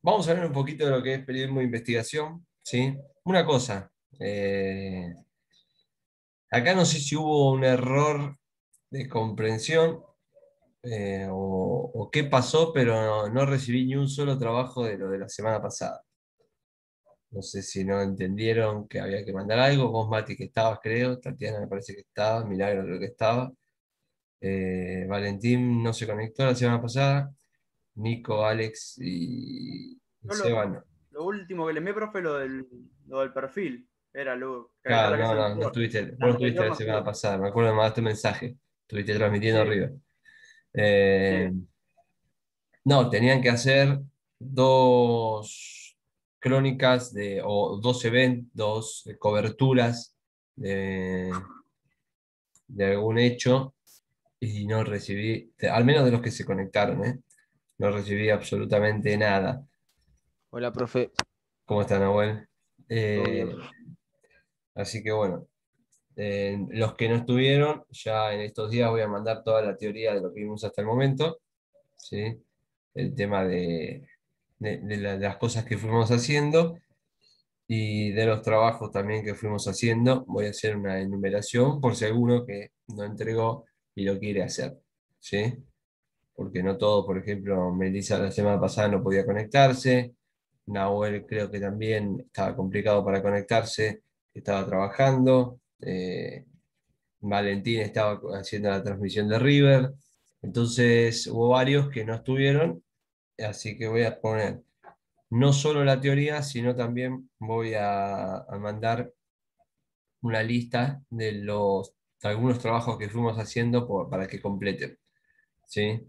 Vamos a hablar un poquito de lo que es periodismo de investigación, ¿sí? Una cosa, acá no sé si hubo un error de comprensión o qué pasó, pero no recibí ni un solo trabajo de lo de la semana pasada. No sé si no entendieron que había que mandar algo. Vos, Mati, que estabas, creo. Tatiana me parece que estaba. Milagro creo que estaba. Valentín no se conectó la semana pasada. Nico, Alex y Yo Seba no. lo último que le envié, profe, lo del perfil. Era lo que había Claro, que no, hacer el no Word. estuviste, La vos no estuviste anterior la no semana estuve. pasada, me acuerdo que me mandaste un mensaje, estuviste transmitiendo Sí, arriba. Eh, sí. no, tenían que hacer dos crónicas o dos eventos, dos coberturas de, de algún hecho y no recibí, al menos de los que se conectaron, no recibí absolutamente nada. Hola, profe. ¿Cómo están, Nahuel? ¿Todo Eh, bien? así que bueno. Los que no estuvieron, ya en estos días voy a mandar toda la teoría de lo que vimos hasta el momento, ¿sí? El tema de las cosas que fuimos haciendo y de los trabajos también que fuimos haciendo. Voy a hacer una enumeración por si alguno que no entregó y lo quiere hacer, ¿sí? Porque no todo, por ejemplo, Melissa la semana pasada no podía conectarse, Nahuel creo que también estaba complicado para conectarse, estaba trabajando. Valentín estaba haciendo la transmisión de River, entonces hubo varios que no estuvieron, así que voy a poner no solo la teoría, sino también voy a mandar una lista de algunos trabajos que fuimos haciendo para que completen, ¿sí?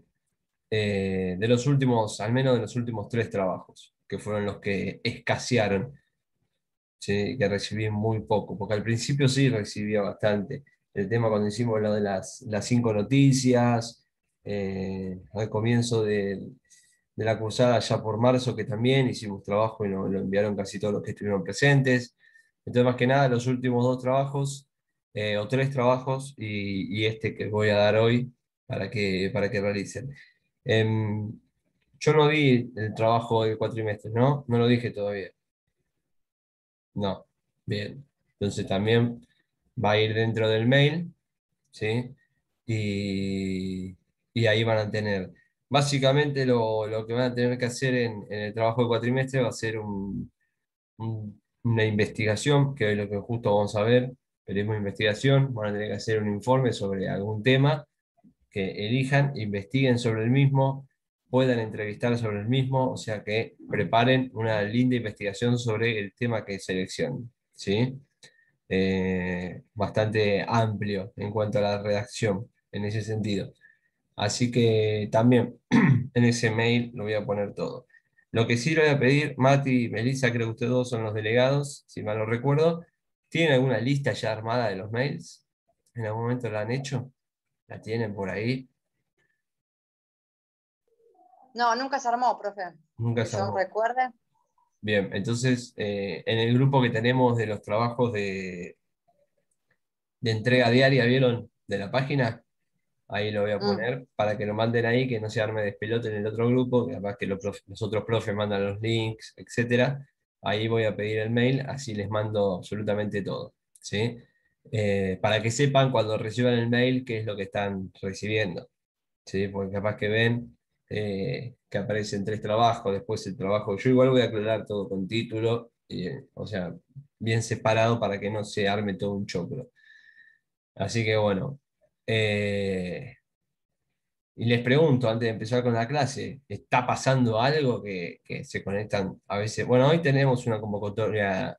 De los últimos, al menos de los últimos tres trabajos, que fueron los que escasearon, ¿sí? Que recibí muy poco, porque al principio sí recibía bastante. El tema cuando hicimos lo de las cinco noticias, al comienzo de la cursada ya por marzo, que también hicimos trabajo y nos lo enviaron casi todos los que estuvieron presentes. Entonces, más que nada, los últimos dos trabajos, o tres trabajos, y este que voy a dar hoy para que realicen. Em, yo no di el trabajo del cuatrimestre, ¿no? No lo dije todavía. No, bien. Entonces también va a ir dentro del mail, ¿sí? Y, y ahí van a tener, básicamente lo que van a tener que hacer en el trabajo de cuatrimestre va a ser una investigación, que es lo que justo vamos a ver, periodismo de investigación, van a tener que hacer un informe sobre algún tema que elijan, investiguen sobre el mismo, puedan entrevistar sobre el mismo, o sea que preparen una linda investigación sobre el tema que seleccionen, ¿sí? Bastante amplio en cuanto a la redacción en ese sentido. Así que también en ese mail lo voy a poner todo. Lo que sí le voy a pedir, Mati y Melissa, creo que ustedes dos son los delegados, si mal no recuerdo, ¿tienen alguna lista ya armada de los mails? ¿En algún momento la han hecho? ¿La tienen por ahí? No, nunca se armó, profe. Nunca Que se yo armó. recuerde. Bien, entonces en el grupo que tenemos de los trabajos de entrega diaria, ¿vieron? De la página, ahí lo voy a Mm. poner para que lo manden ahí, que no se arme despelote en el otro grupo, que capaz que los otros profes mandan los links, etcétera. Ahí voy a pedir el mail, así les mando absolutamente todo, ¿sí? Para que sepan cuando reciban el mail qué es lo que están recibiendo, ¿sí? Porque capaz que ven que aparecen tres trabajos, después el trabajo. Yo igual voy a aclarar todo con título, o sea, bien separado para que no se arme todo un choclo. Así que bueno. eh, y les pregunto antes de empezar con la clase, ¿está pasando algo que se conectan a veces? Bueno, hoy tenemos una convocatoria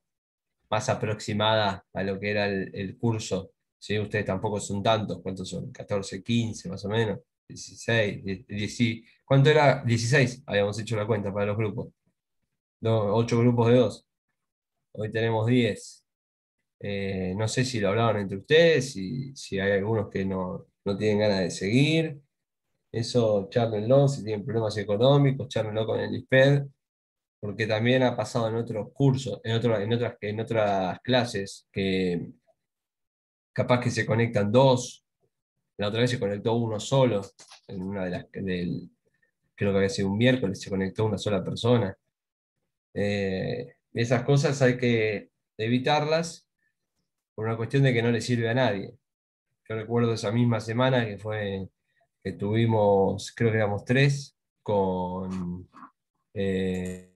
más aproximada a lo que era el curso. ¿Sí? Ustedes tampoco son tantos, ¿cuántos son? 14, 15 más o menos, 16, 10, ¿cuánto era? 16 habíamos hecho la cuenta para los grupos. 8 grupos de 2. Hoy tenemos 10. No sé si lo hablaban entre ustedes, si hay algunos que no tienen ganas de seguir. Eso charlenlo, si tienen problemas económicos, charlenlo con el ISPED, porque también ha pasado en otros cursos, en otras clases, que capaz que se conectan dos, la otra vez se conectó uno solo, en una de las, creo que había sido un miércoles, se conectó una sola persona. Esas cosas hay que evitarlas por una cuestión de que no le sirve a nadie. Yo recuerdo esa misma semana que tuvimos, creo que éramos tres, con eh,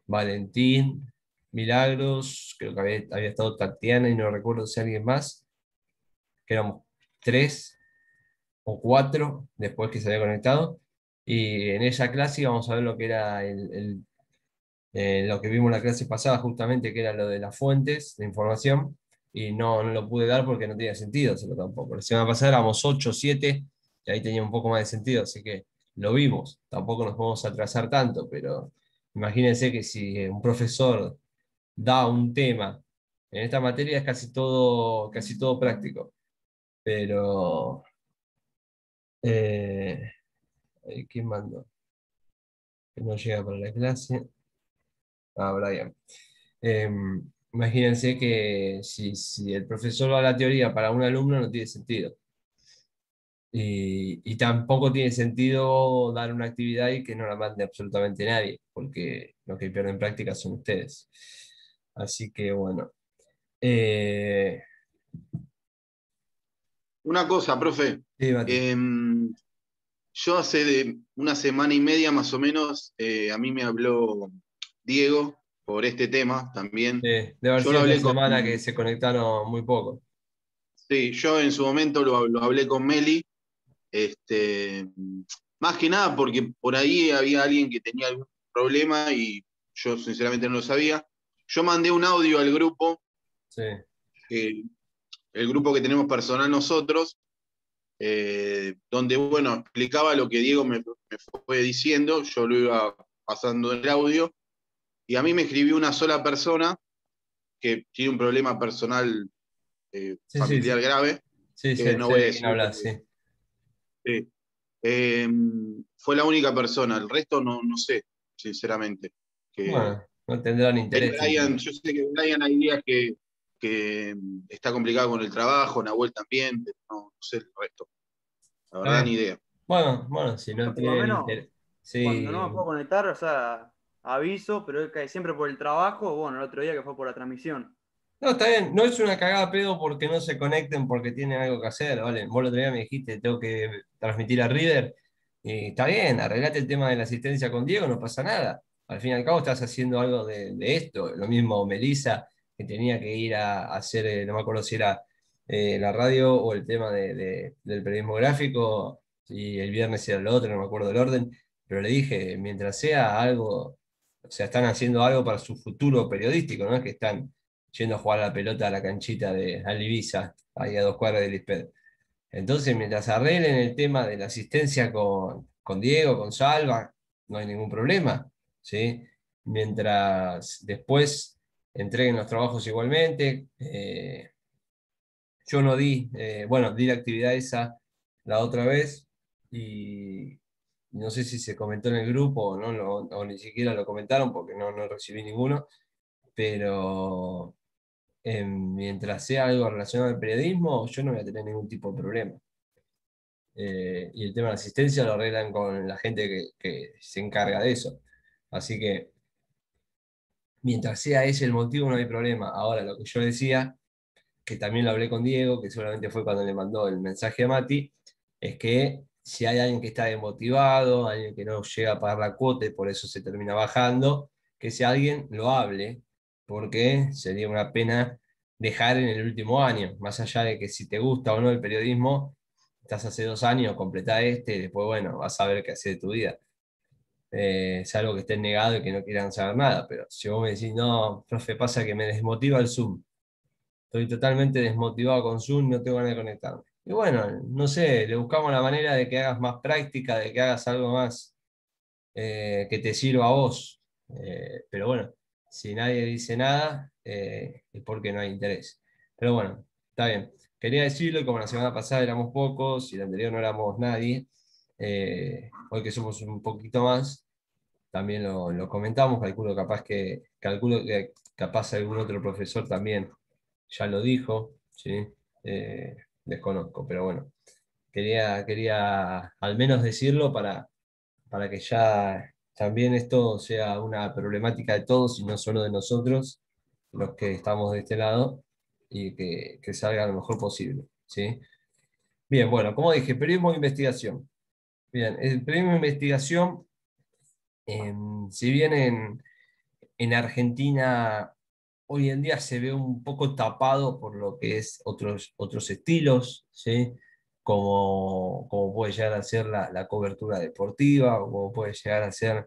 Valentín, Milagros, creo que había estado Tatiana y no recuerdo si alguien más, que éramos tres o cuatro después que se había conectado. Y en esa clase íbamos a ver lo que era lo que vimos en la clase pasada, justamente, que era lo de las fuentes de información, y no lo pude dar porque no tenía sentido hacerlo tampoco. La semana pasada éramos 8 o 7, y ahí tenía un poco más de sentido, así que lo vimos. Tampoco nos podemos atrasar tanto, pero imagínense que si un profesor da un tema, en esta materia es casi todo práctico, pero... Eh, ¿quién mandó? Que no llega para la clase. Ah, Brian. Eh, Imagínense que si el profesor da la teoría para un alumno no tiene sentido. Y tampoco tiene sentido dar una actividad y que no la mande absolutamente nadie, porque los que pierden práctica son ustedes. Así que bueno. Eh, Una cosa, profe. sí, Mati. Yo hace una semana y media más o menos, a mí me habló Diego por este tema también. Debe haber Yo lo sido esta hablé con, semana que se conectaron muy poco. sí, yo en su momento lo hablé con Meli, este, más que nada porque por ahí había alguien que tenía algún problema y yo sinceramente no lo sabía. Yo mandé un audio al grupo, Sí, eh, el grupo que tenemos personal nosotros, donde, bueno, explicaba lo que Diego me fue diciendo, yo lo iba pasando en el audio, y a mí me escribió una sola persona que tiene un problema personal sí, sí, familiar sí. grave, Sí, que no sé voy a de quién decir hablas, porque sí. eh, eh, fue la única persona, el resto no sé, sinceramente. Que Bueno, no tendrán interés Brian, entonces. yo sé que Brian hay días que está complicado con el trabajo, Nahuel también, pero no sé el resto. La Está verdad, ni bien. idea. Bueno, si no Yo por lo tienen menos, interés. cuando no me Sí. puedo conectar, o sea, aviso, pero es que siempre por el trabajo, bueno, el otro día que fue por la transmisión. No, está bien. No es una cagada pedo porque no se conecten porque tienen algo que hacer, ¿vale? Vos el otro día me dijiste, tengo que transmitir a River. Y está bien, arreglate el tema de la asistencia con Diego, no pasa nada. Al fin y al cabo estás haciendo algo de esto. Lo mismo Melissa, que tenía que ir a hacer, no me acuerdo si era la radio o el tema del periodismo gráfico, y el viernes era lo otro, no me acuerdo el orden. Pero le dije, mientras sea algo, o sea, están haciendo algo para su futuro periodístico, ¿no? Es que están yendo a jugar a la pelota a la canchita de Alivisa, ahí a 2 cuadras del Lisped. Entonces, mientras arreglen el tema de la asistencia con Diego, con Salva, no hay ningún problema, ¿sí? Mientras después entreguen los trabajos igualmente. Yo no di, bueno, di la actividad esa la otra vez y no sé si se comentó en el grupo o no, o ni siquiera lo comentaron porque no recibí ninguno, pero mientras sea algo relacionado al periodismo, yo no voy a tener ningún tipo de problema. Y el tema de la asistencia lo arreglan con la gente que se encarga de eso. Así que mientras sea ese el motivo, no hay problema. Ahora, lo que yo decía, que también lo hablé con Diego, que seguramente fue cuando le mandó el mensaje a Mati, es que si hay alguien que está desmotivado, alguien que no llega a pagar la cuota y por eso se termina bajando, que ese alguien lo hable, porque sería una pena dejar en el último año, más allá de que si te gusta o no el periodismo, estás hace 2 años, completá este, y después, bueno, vas a ver qué hacer de tu vida. Salvo que estén negado y que no quieran saber nada, pero si vos me decís, no, profe, pasa que me desmotiva el Zoom, estoy totalmente desmotivado con Zoom, no tengo ganas de conectarme. Y bueno, no sé, le buscamos la manera de que hagas más práctica, de que hagas algo más que te sirva a vos. Pero bueno, si nadie dice nada, es porque no hay interés. Pero bueno, está bien. Quería decirlo, como la semana pasada éramos pocos y la anterior no éramos nadie, hoy que somos un poquito más, también lo comentamos, calculo que capaz algún otro profesor también ya lo dijo, ¿sí? Desconozco, pero bueno, quería al menos decirlo para que ya también esto sea una problemática de todos y no solo de nosotros, los que estamos de este lado, y que salga lo mejor posible, ¿sí? Bien, bueno, como dije, periodismo de investigación. Bien, el periodismo de investigación, si bien en Argentina hoy en día se ve un poco tapado por lo que es otros estilos, ¿sí? Como puede llegar a ser la cobertura deportiva, o como puede llegar a ser,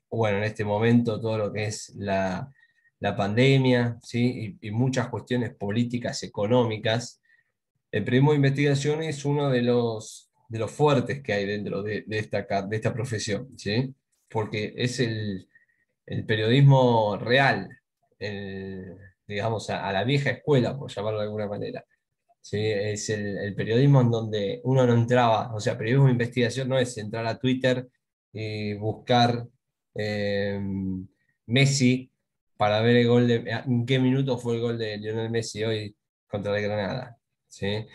bueno, en este momento todo lo que es la pandemia, ¿sí? Y muchas cuestiones políticas, económicas. El periodismo de investigación es uno de los fuertes que hay dentro de esta profesión, ¿sí? Porque es el periodismo real, digamos, a la vieja escuela, por llamarlo de alguna manera. ¿Sí? Es el periodismo en donde uno no entraba, o sea, periodismo de investigación no es entrar a Twitter y buscar eh, Messi para ver el gol en qué minuto fue el gol de Lionel Messi hoy contra el Granada. ¿Sí?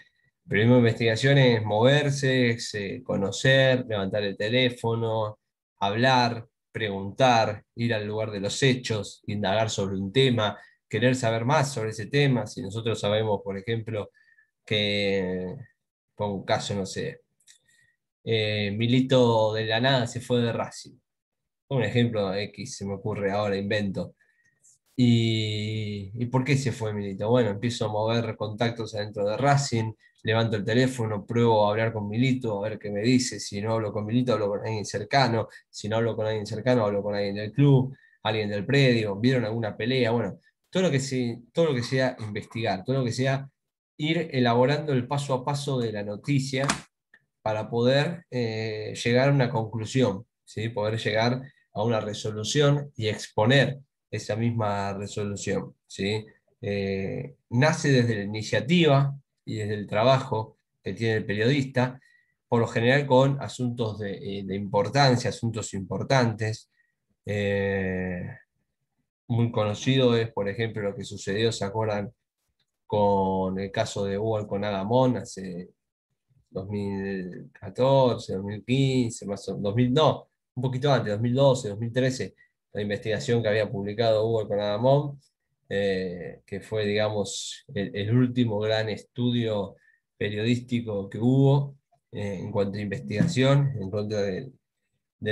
Periodismo de investigación es moverse, es conocer, levantar el teléfono, hablar, preguntar, ir al lugar de los hechos, indagar sobre un tema, querer saber más sobre ese tema. Si nosotros sabemos, por ejemplo, que, pongo un caso, no sé, Milito de la nada se fue de Racing. Un ejemplo X se me ocurre ahora, invento. ¿Y por qué se fue Milito? Bueno, empiezo a mover contactos adentro de Racing, levanto el teléfono, pruebo a hablar con Milito, a ver qué me dice. Si no hablo con Milito, hablo con alguien cercano. Si no hablo con alguien cercano, hablo con alguien del club, alguien del predio. ¿Vieron alguna pelea? Bueno, todo lo que sea investigar, todo lo que sea ir elaborando el paso a paso de la noticia para poder llegar a una conclusión, ¿sí? Poder llegar a una resolución y exponer esa misma resolución, ¿sí? Nace desde la iniciativa y desde el trabajo que tiene el periodista, por lo general con asuntos de importancia, asuntos importantes. Eh, Muy conocido es, por ejemplo, lo que sucedió, ¿se acuerdan? Con el caso de Hugo con Agamón hace 2014, 2015, más o 2000, no, un poquito antes, 2012, 2013, la investigación que había publicado Hugo con Adamón, que fue, digamos, el último gran estudio periodístico que hubo en cuanto a investigación en contra del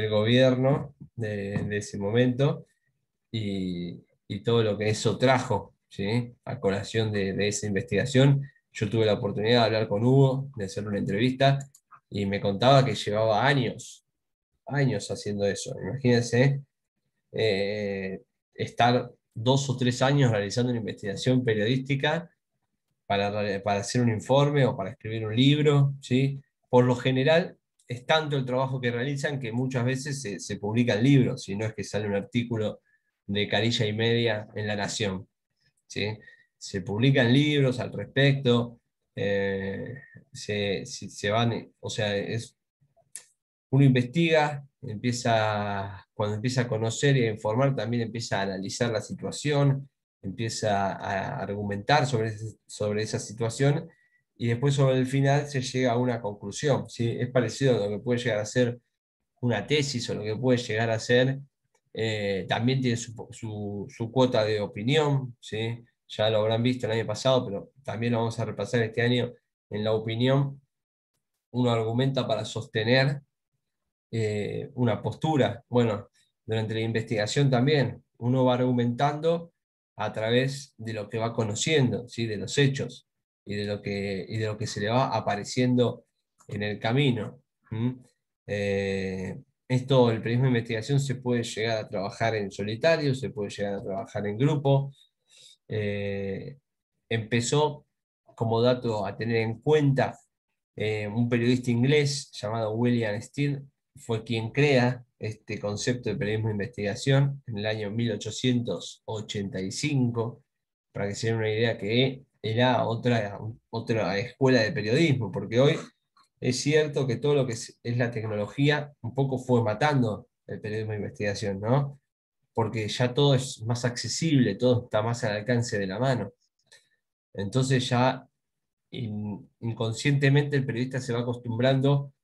gobierno de ese momento y todo lo que eso trajo, ¿sí? A colación de esa investigación. Yo tuve la oportunidad de hablar con Hugo, de hacer una entrevista, y me contaba que llevaba años, años haciendo eso. Imagínense estar 2 o 3 años realizando una investigación periodística para hacer un informe o para escribir un libro, ¿sí? Por lo general, es tanto el trabajo que realizan que muchas veces se publican libros, si no es que sale un artículo de carilla y media en La Nación, ¿sí? Se publican libros al respecto, eh, se van, o sea, uno investiga, cuando empieza a conocer y a informar, también empieza a analizar la situación, empieza a argumentar sobre esa situación, y después sobre el final se llega a una conclusión, ¿sí? Es parecido a lo que puede llegar a ser una tesis o lo que puede llegar a ser, también tiene su cuota de opinión, ¿sí? Ya lo habrán visto el año pasado, pero también lo vamos a repasar este año. En la opinión, uno argumenta para sostener una postura. Bueno, durante la investigación también uno va argumentando a través de lo que va conociendo, ¿sí? De los hechos y de lo que se le va apareciendo en el camino. ¿Mm? Esto, el periodismo de investigación se puede llegar a trabajar en solitario, se puede llegar a trabajar en grupo. Eh, Empezó, como dato a tener en cuenta, un periodista inglés llamado William Steele, fue quien crea este concepto de periodismo de investigación en el año 1885, para que se den una idea que era otra escuela de periodismo, porque hoy es cierto que todo lo que es la tecnología un poco fue matando el periodismo de investigación, ¿no? Porque ya todo es más accesible, todo está más al alcance de la mano. Entonces ya inconscientemente el periodista se va acostumbrando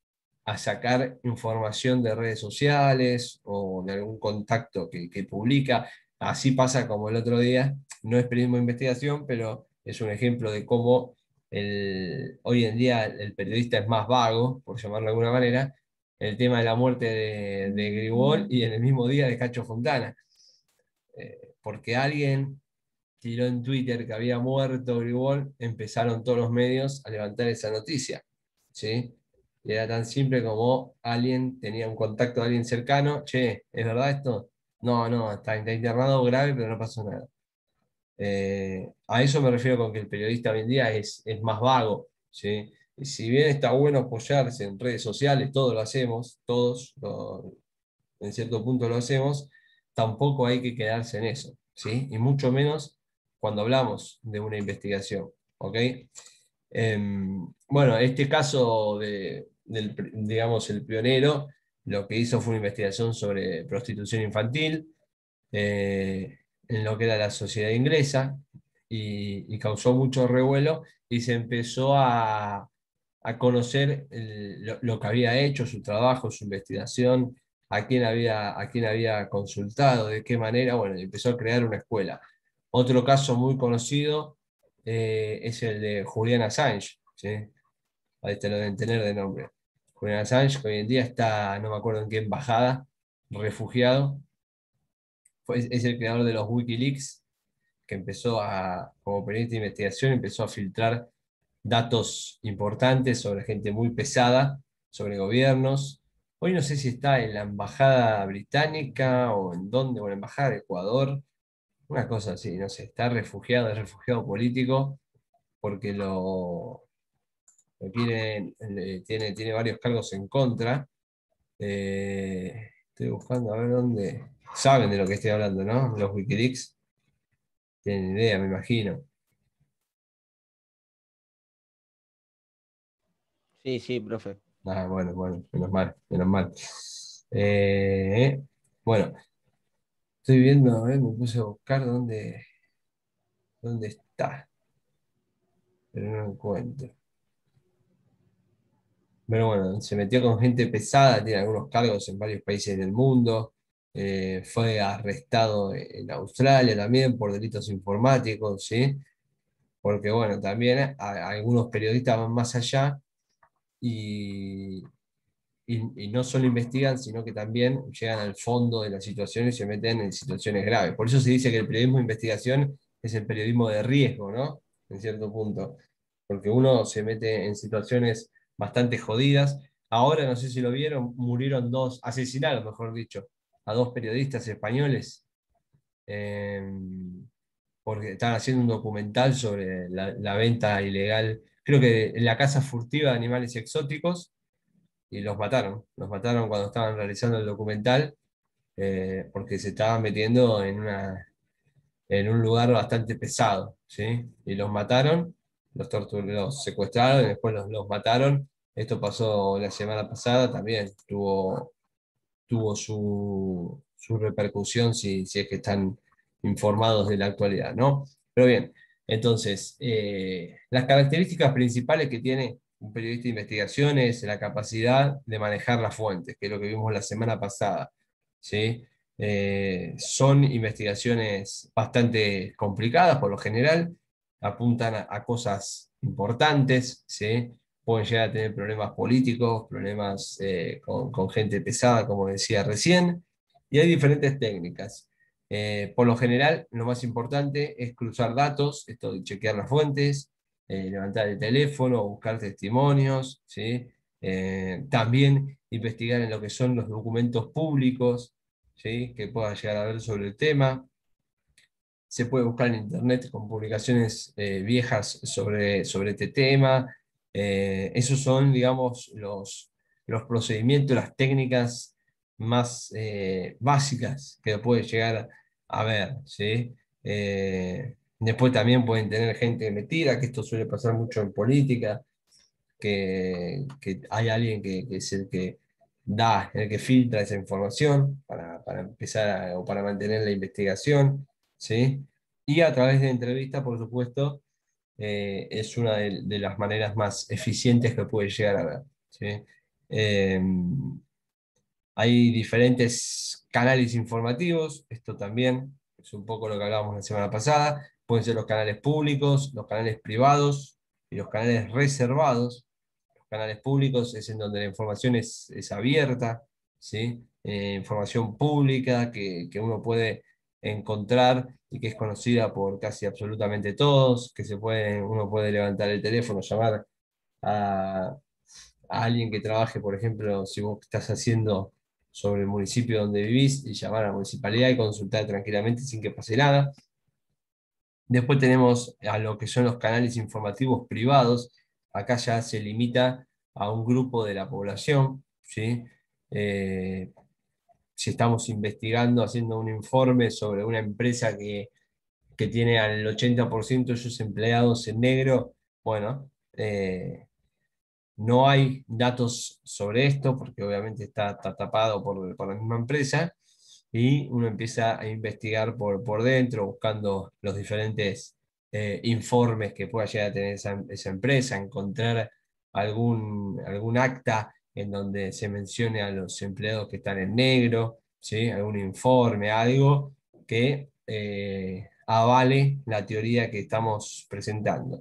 a sacar información de redes sociales o de algún contacto que publica. Así pasa como el otro día, no es periodismo de investigación, pero es un ejemplo de cómo hoy en día el periodista es más vago, por llamarlo de alguna manera, el tema de la muerte de Grigol y en el mismo día de Cacho Fontana. Porque alguien tiró en Twitter que había muerto Grigol, empezaron todos los medios a levantar esa noticia, ¿sí? Y era tan simple como alguien tenía un contacto de alguien cercano, che, ¿es verdad esto? No, no, está internado grave, pero no pasó nada. A eso me refiero con que el periodista hoy en día es más vago, ¿sí? Y si bien está bueno apoyarse en redes sociales, todos lo hacemos, en cierto punto lo hacemos, tampoco hay que quedarse en eso, ¿sí? Y mucho menos cuando hablamos de una investigación, ¿ok? Bueno, este caso digamos, el pionero, lo que hizo fue una investigación sobre prostitución infantil, en lo que era la sociedad inglesa, y causó mucho revuelo, y se empezó a conocer lo que había hecho, su trabajo, su investigación, a quién había consultado, de qué manera, bueno, y empezó a crear una escuela. Otro caso muy conocido es el de Julian Assange, ¿sí? Ahí te lo deben tener de nombre. Julian Assange, que hoy en día está, no me acuerdo en qué embajada, refugiado. Es el creador de los Wikileaks, que como periodista de investigación, empezó a filtrar datos importantes sobre gente muy pesada, sobre gobiernos. Hoy no sé si está en la embajada británica o en dónde, o en la embajada de Ecuador, una cosa así, no sé, está refugiado, es refugiado político, porque tiene varios cargos en contra. Estoy buscando a ver dónde. Saben de lo que estoy hablando, ¿no? Los Wikileaks. Tienen idea, me imagino. Sí, sí, profe. Ah, bueno, bueno, menos mal, menos mal. Eh, bueno, estoy viendo, a ver, me puse a buscar dónde está, pero no lo encuentro. Pero bueno, se metió con gente pesada, tiene algunos cargos en varios países del mundo. Fue arrestado en Australia también por delitos informáticos, ¿sí? Porque bueno, también algunos periodistas van más allá y, y no solo investigan, sino que también llegan al fondo de la situación y se meten en situaciones graves. Por eso se dice que el periodismo de investigación es el periodismo de riesgo, ¿no? En cierto punto, porque uno se mete en situaciones bastante jodidas. Ahora, no sé si lo vieron, asesinaron, mejor dicho, a dos periodistas españoles, eh, porque estaban haciendo un documental sobre la venta ilegal, creo que en la caza furtiva de animales exóticos, y los mataron cuando estaban realizando el documental, porque se estaban metiendo en un lugar bastante pesado, ¿sí? Y los mataron, los secuestraron y después los mataron. Esto pasó la semana pasada, también tuvo su repercusión, si es que están informados de la actualidad, ¿no? Pero bien, entonces, las características principales que tiene un periodista de investigación es la capacidad de manejar las fuentes, que es lo que vimos la semana pasada, ¿sí? Son investigaciones bastante complicadas por lo general, apuntan a cosas importantes, ¿sí? Pueden llegar a tener problemas políticos, problemas con gente pesada, como decía recién, y hay diferentes técnicas. Por lo general, lo más importante es cruzar datos, esto de chequear las fuentes, levantar el teléfono, buscar testimonios, ¿sí? También investigar en lo que son los documentos públicos, ¿sí? Que pueda llegar a ver sobre el tema. Se puede buscar en internet con publicaciones viejas sobre este tema. Esos son, digamos, los procedimientos, las técnicas más básicas que puede llegar a ver, ¿sí? Después también pueden tener gente metida, que esto suele pasar mucho en política, que hay alguien que es el que el que filtra esa información para empezar o para mantener la investigación, ¿sí? Y a través de entrevistas, por supuesto, es una de las maneras más eficientes que puede llegar a ver, ¿sí? Eh, Hay diferentes canales informativos, esto también es un poco lo que hablábamos la semana pasada. Pueden ser los canales públicos, los canales privados y los canales reservados. Los canales públicos es en donde la información es abierta, ¿sí? Información pública que uno puede encontrar y que es conocida por casi absolutamente todos, que uno puede levantar el teléfono, llamar a alguien que trabaje, por ejemplo, si vos estás haciendo sobre el municipio donde vivís, y llamar a la municipalidad y consultar tranquilamente sin que pase nada. Después tenemos a lo que son los canales informativos privados. Acá ya se limita a un grupo de la población, ¿sí? Eh, si estamos investigando, haciendo un informe sobre una empresa que tiene al 80% de sus empleados en negro, bueno, no hay datos sobre esto porque obviamente está tapado por la misma empresa y uno empieza a investigar por dentro buscando los diferentes informes que pueda llegar a tener esa empresa, encontrar algún acta en donde se mencione a los empleados que están en negro, ¿sí? Algún informe, algo que avale la teoría que estamos presentando.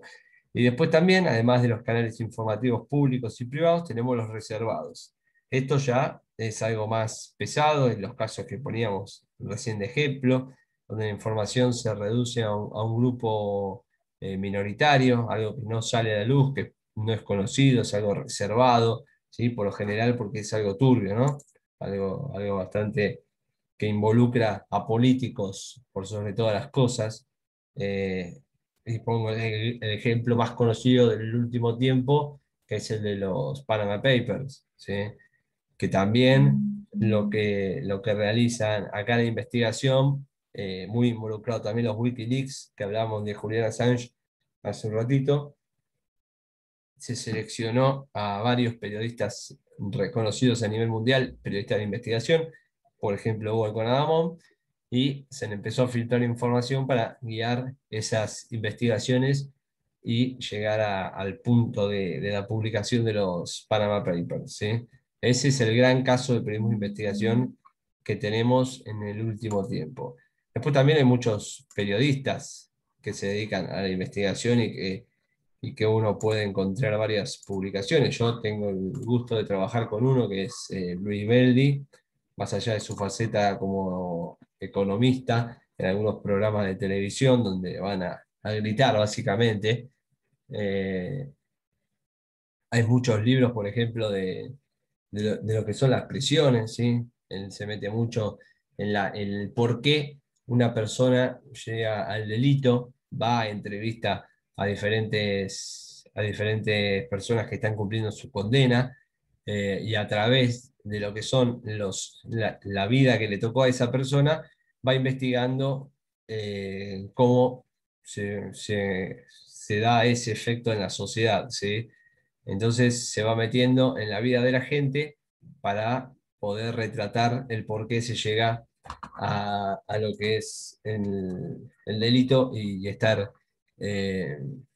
Y después también, además de los canales informativos públicos y privados, tenemos los reservados. Esto ya es algo más pesado en los casos que poníamos recién de ejemplo, donde la información se reduce a un grupo minoritario, algo que no sale a la luz, que no es conocido, es algo reservado, ¿sí? Por lo general porque es algo turbio, ¿no? Algo bastante que involucra a políticos por sobre todas las cosas. Eh, y pongo el ejemplo más conocido del último tiempo, que es el de los Panama Papers, ¿sí? Que también lo que realizan acá en la investigación, muy involucrado también los Wikileaks, que hablábamos de Julian Assange hace un ratito, se seleccionó a varios periodistas reconocidos a nivel mundial, periodistas de investigación, por ejemplo Hugo Conadamón, y se le empezó a filtrar información para guiar esas investigaciones y llegar al punto de la publicación de los Panama Papers, ¿sí? Ese es el gran caso de periodismo de investigación que tenemos en el último tiempo. Después también hay muchos periodistas que se dedican a la investigación y que uno puede encontrar varias publicaciones. Yo tengo el gusto de trabajar con uno que es Luis Beldi, más allá de su faceta como economista en algunos programas de televisión donde van a gritar básicamente. Eh, Hay muchos libros, por ejemplo, de lo que son las prisiones, ¿sí? Él se mete mucho en el por qué una persona llega al delito, va a entrevista a diferentes personas que están cumpliendo su condena, y a través de lo que son la vida que le tocó a esa persona, va investigando cómo se da ese efecto en la sociedad, ¿sí? Entonces se va metiendo en la vida de la gente para poder retratar el por qué se llega a lo que es el delito y estar, en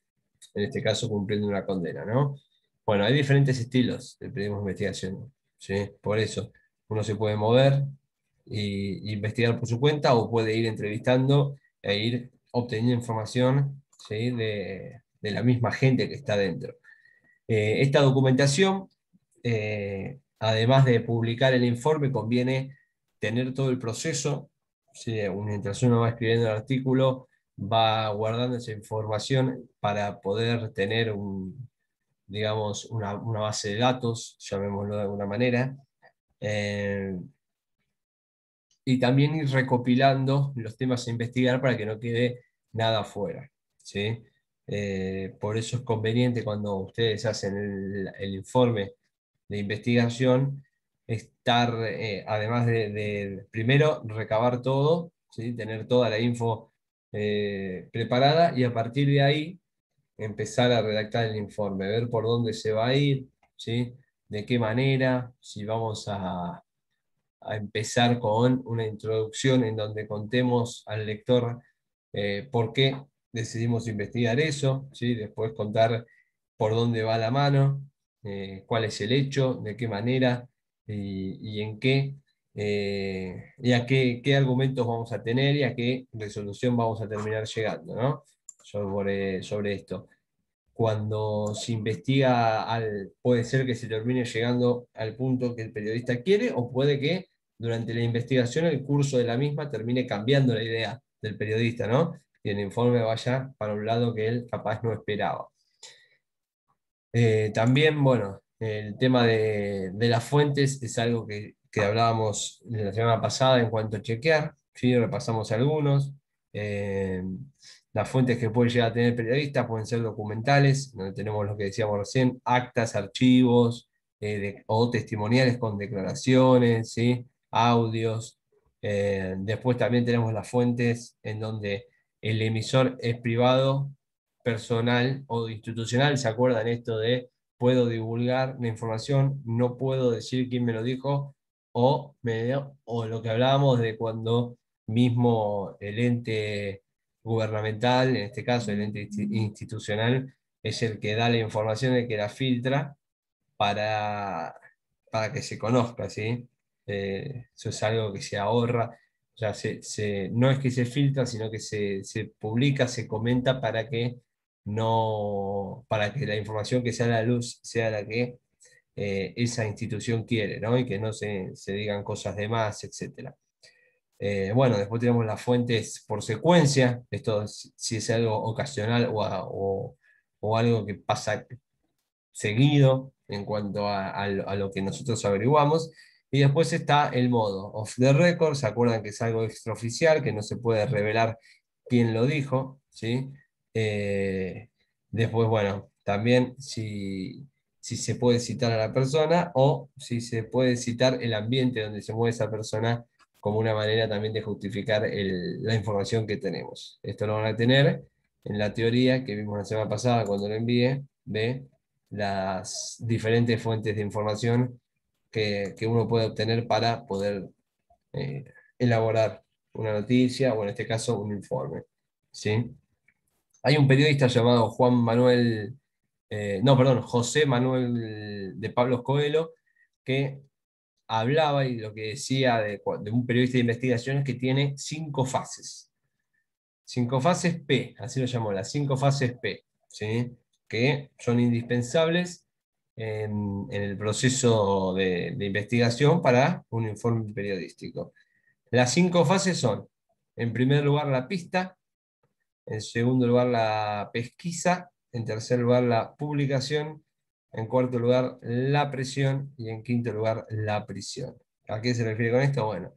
este caso, cumpliendo una condena, ¿no? Bueno, hay diferentes estilos de periodismo de investigación, ¿sí? Por eso uno se puede mover y investigar por su cuenta o puede ir entrevistando e ir obteniendo información, ¿sí? de la misma gente que está dentro. Esta documentación, además de publicar el informe, conviene tener todo el proceso, ¿sí? Mientras uno va escribiendo el artículo, va guardando esa información para poder tener digamos, una base de datos, llamémoslo de alguna manera, eh, y también ir recopilando los temas a investigar para que no quede nada afuera, ¿sí? Por eso es conveniente cuando ustedes hacen el informe de investigación, estar, además de primero recabar todo, ¿sí? Tener toda la info preparada y a partir de ahí empezar a redactar el informe, ver por dónde se va a ir, ¿sí? De qué manera, si vamos a empezar con una introducción en donde contemos al lector por qué decidimos investigar eso, ¿sí? Después contar por dónde va la mano, cuál es el hecho, de qué manera y en qué, y a qué argumentos vamos a tener y a qué resolución vamos a terminar llegando, ¿no? Sobre esto. Cuando se investiga, puede ser que se termine llegando al punto que el periodista quiere, o puede que durante la investigación el curso de la misma termine cambiando la idea del periodista, ¿no? Y el informe vaya para un lado que él capaz no esperaba. También, bueno, el tema de las fuentes es algo que hablábamos la semana pasada en cuanto a chequear, ¿sí? Repasamos algunos. Eh, las fuentes que puede llegar a tener el periodista pueden ser documentales, donde tenemos lo que decíamos recién, actas, archivos, o testimoniales con declaraciones, ¿sí? Audios. Después también tenemos las fuentes en donde el emisor es privado, personal o institucional. ¿Se acuerdan esto de puedo divulgar la información, no puedo decir quién me lo dijo, o lo que hablábamos de cuando mismo el ente gubernamental, en este caso el ente institucional, es el que da la información, el que la filtra para, para que se conozca, ¿sí? Eso es algo que se ahorra, o sea, no es que se filtra, sino que se publica, se comenta para que la información que sea a la luz sea la que esa institución quiere, ¿no? Y que no se digan cosas de más, etc. Bueno, después tenemos las fuentes por secuencia, esto si es algo ocasional o algo que pasa seguido en cuanto a lo que nosotros averiguamos. Y después está el modo off the record, ¿se acuerdan que es algo extraoficial, que no se puede revelar quién lo dijo? ¿Sí? Eh, Después, bueno, también si se puede citar a la persona o si se puede citar el ambiente donde se mueve esa persona como una manera también de justificar la información que tenemos. Esto lo van a tener en la teoría que vimos la semana pasada cuando lo envié de las diferentes fuentes de información que uno puede obtener para poder eh, elaborar una noticia o en este caso un informe. ¿Sí? Hay un periodista llamado Juan Manuel, no, perdón, José Manuel de Pablos Coelho, que hablaba y lo que decía de un periodista de investigaciones que tiene 5 fases. 5 fases P, así lo llamó, las 5 fases P, ¿sí? Que son indispensables en el proceso de investigación para un informe periodístico. Las 5 fases son, en primer lugar, la pista, en segundo lugar, la pesquisa, en tercer lugar, la publicación, en cuarto lugar, la presión y en quinto lugar, la prisión. ¿A qué se refiere con esto? Bueno,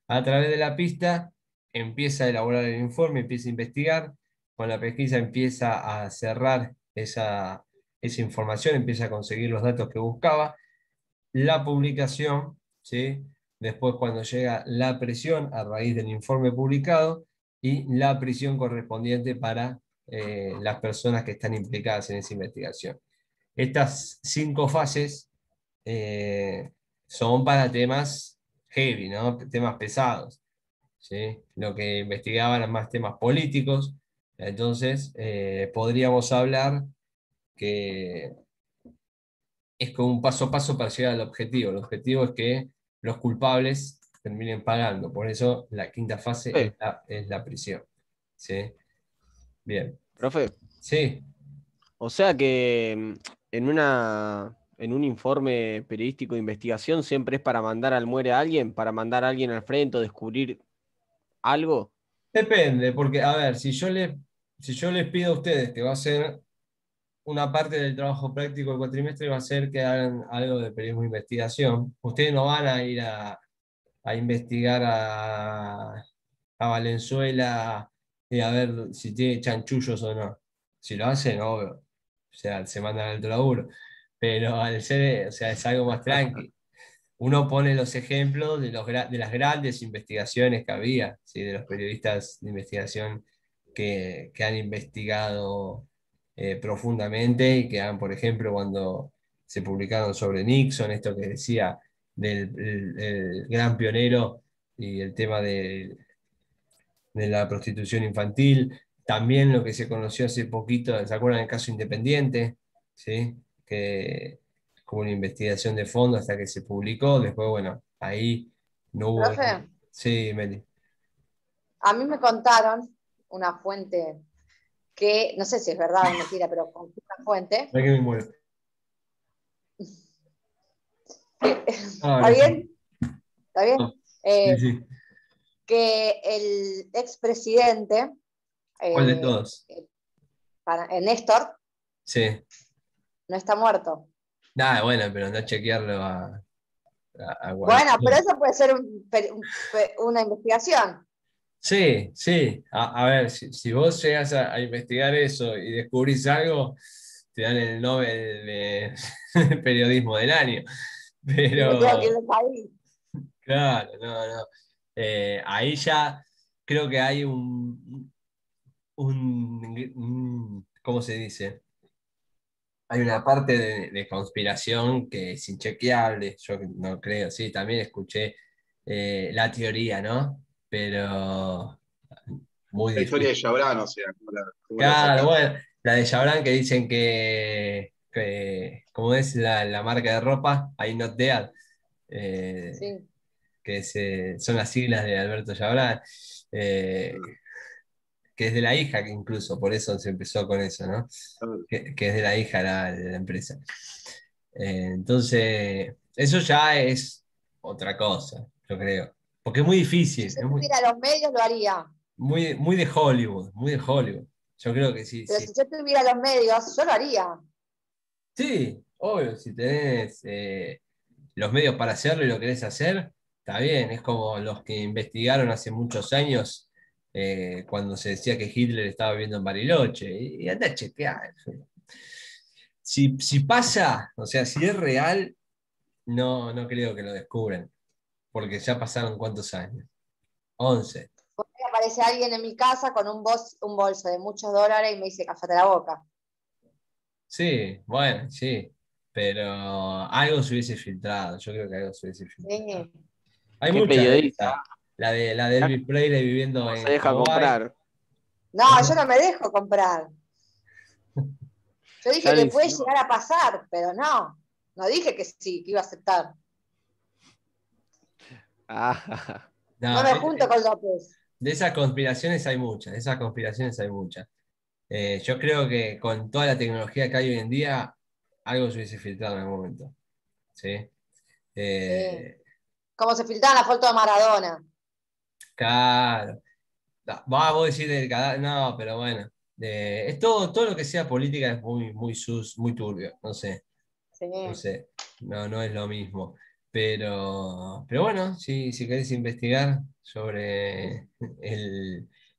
a través de la pista empieza a elaborar el informe, empieza a investigar, con la pesquisa empieza a cerrar esa información, empieza a conseguir los datos que buscaba, la publicación, ¿sí? Después cuando llega la presión a raíz del informe publicado y la prisión correspondiente para las personas que están implicadas en esa investigación. Estas 5 fases son para temas heavy, ¿no? Temas pesados. ¿Sí? Lo que investigaban eran más temas políticos, entonces podríamos hablar que es como un paso a paso para llegar al objetivo. El objetivo es que los culpables terminen pagando, por eso la quinta fase es la prisión. ¿Sí? Bien. Profe, Sí, o sea que en un informe periodístico de investigación siempre es para mandar al muere a alguien, para mandar a alguien al frente o descubrir algo. depende, porque a ver, si yo les pido a ustedes que va a ser una parte del trabajo práctico del cuatrimestre, va a ser que hagan algo de periodismo de investigación. Ustedes no van a ir a investigar a Valenzuela y a ver si tiene chanchullos o no. Si lo hacen, obvio. O sea, se mandan al laburo. Pero al ser, o sea, es algo más tranqui. Uno pone los ejemplos de las grandes investigaciones que había, ¿sí? De los periodistas de investigación que han investigado profundamente y que han, por ejemplo, cuando se publicaron sobre Nixon, esto que decía del el gran pionero y el tema de la prostitución infantil, también lo que se conoció hace poquito, ¿se acuerdan del caso Independiente? ¿Sí? Que como una investigación de fondo hasta que se publicó. Después, bueno, ahí no hubo. Profe, Sí, Meli. a mí me contaron una fuente que, no sé si es verdad o mentira, pero con una fuente, Ay, que me muero. Ah, ¿está no. bien? ¿Está bien? No. Sí, sí. Que el expresidente, ¿Cuál de todos? Néstor, Sí. no está muerto. Nada, bueno, pero anda a chequearlo a Bueno, pero Guaidó. eso puede ser una investigación. Sí, sí. A ver, si vos llegas a investigar eso y descubrís algo, te dan el Nobel de periodismo del año. Y me tengo que ir Pero, del país. claro, no, no. Ahí ya creo que hay ¿cómo se dice? Hay una parte de conspiración que es inchequeable, yo no creo, sí, también escuché la teoría, ¿no? Pero muy La historia de difícil. Chabran, o sea, ¿cómo la Claro, sacás? bueno, la de Jabran que dicen que ¿cómo es la marca de ropa? I'm not dead, eh, Sí. que son las siglas de Alberto Jabran, que es de la hija incluso, por eso se empezó con eso, ¿no? Que es de la hija de la empresa. Entonces, eso ya es otra cosa, yo creo. Porque es muy Si difícil, yo es muy, tuviera los medios, lo haría. muy, muy de Hollywood, muy de Hollywood. Yo creo que sí, Pero sí. si yo tuviera los medios, yo lo haría. Sí, obvio, si tenés los medios para hacerlo y lo querés hacer, está bien. Es como los que investigaron hace muchos años cuando se decía que Hitler estaba viviendo en Bariloche. Y anda a chequear. Si pasa, o sea, si es real, no, no creo que lo descubran, porque ya pasaron cuántos años. 11. Porque aparece alguien en mi casa con un bolso de muchos dólares y me dice, cállate la boca. Sí, bueno, sí, pero algo se hubiese filtrado, yo creo que algo se hubiese filtrado. Sí. Hay Qué muchas de periodista. esas. La de Elvis Presley viviendo ¿Cómo se en deja Hawái. comprar? No, yo no me dejo comprar. Yo Ya dije le que puede insinuó. llegar a pasar, pero no. No dije que sí, que iba a aceptar. Ah, No No, me junto con López. de esas conspiraciones hay muchas, de esas conspiraciones hay muchas. Yo creo que con toda la tecnología que hay hoy en día, algo se hubiese filtrado en algún momento. ¿Sí? Sí. Eh, Como se filtraba la foto de Maradona. claro. No, vamos a decir del cadáver, no, pero bueno. Es todo lo que sea política es muy, muy muy turbio, no sé. Sí. No sé, no, no es lo mismo. Pero bueno, si querés investigar sobre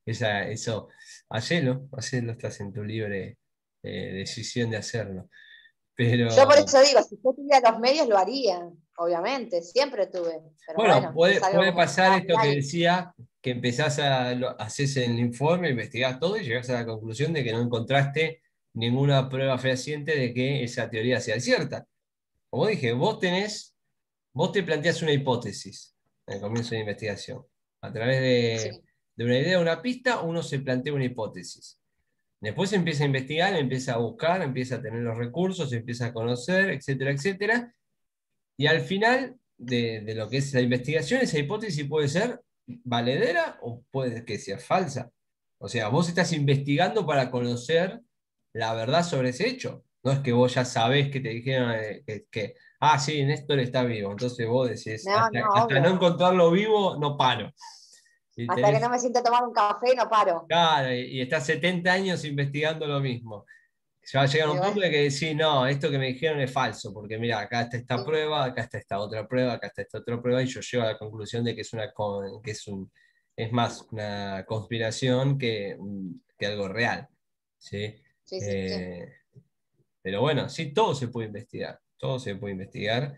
eso, hacelo, estás en tu libre decisión de hacerlo. Yo por Pero eso digo, si yo tuviera los medios, lo haría. Obviamente, siempre tuve. Pero bueno, bueno, es algo puede como que pasar está esto que real. decía, que empezás haces el informe, investigás todo y llegás a la conclusión de que no encontraste ninguna prueba fehaciente de que esa teoría sea cierta. Como dije, vos te planteás una hipótesis en el comienzo de la investigación. A través Sí, de una idea, una pista, uno se plantea una hipótesis. Después empieza a investigar, empieza a buscar, empieza a tener los recursos, empieza a conocer, etcétera, etcétera. Y al final de lo que es la investigación, esa hipótesis puede ser valedera o puede que sea falsa. O sea, vos estás investigando para conocer la verdad sobre ese hecho. No es que vos ya sabés que te dijeron sí, Néstor está vivo. Entonces vos decís, no, no, hasta no obvio. encontrarlo vivo, no paro. Y Hasta que no tenés, me siento a tomar un café, no paro. claro, y estás 70 años investigando lo mismo. Ya va a llegar Y un punto bueno, de que decís, no, esto que me dijeron es falso, porque mira, acá está esta sí, prueba, acá está esta otra prueba, acá está esta otra prueba, y yo llego a la conclusión de que es más una conspiración que algo real. ¿Sí? sí, sí, sí. Eh, pero bueno, sí, todo se puede investigar, todo se puede investigar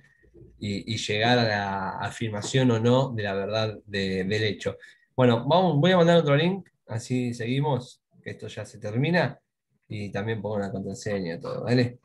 y llegar a la afirmación o no de la verdad del hecho. Bueno, voy a mandar otro link, así seguimos, que esto ya se termina, y también pongo una contraseña y todo, ¿vale?